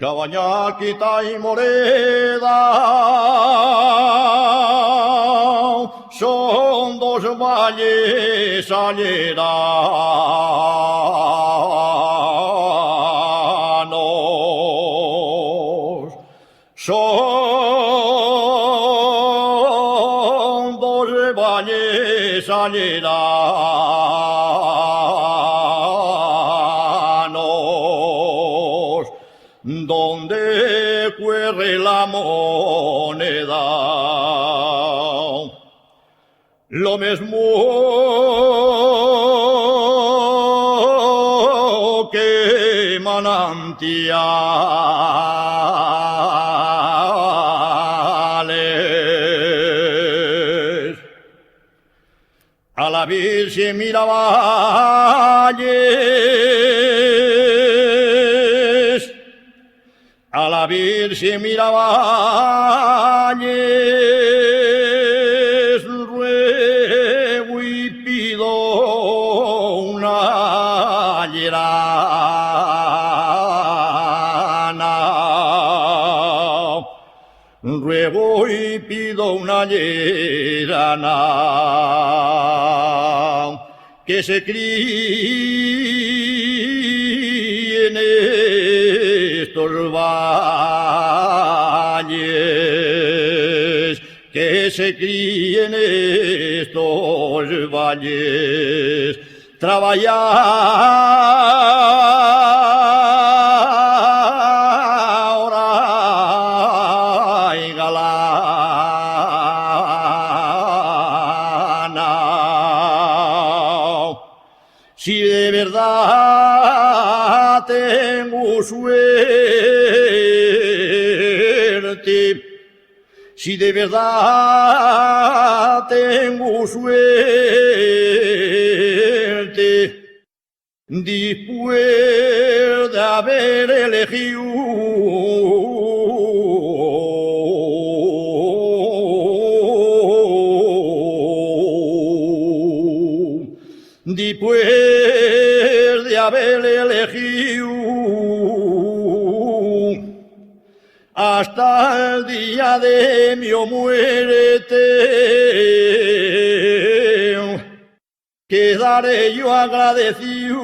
Cabañaquita y Moreda son dos valles aleranos. Son dos valles aleranos donde cuerre la moneda. Lo mismo que manantiales. A la Virgen Miravalles, a la Virgen Miravalles, ruego y pido una llerana. Ruego y pido una llerana que se críe en estos valles, que se críe en estos valles. Traballar y galana. Si de verdad tengo suerte, si de verdad tengo suerte, después de haber elegido después de haber elegido hasta el día de mi muerte, quedaré yo agradecido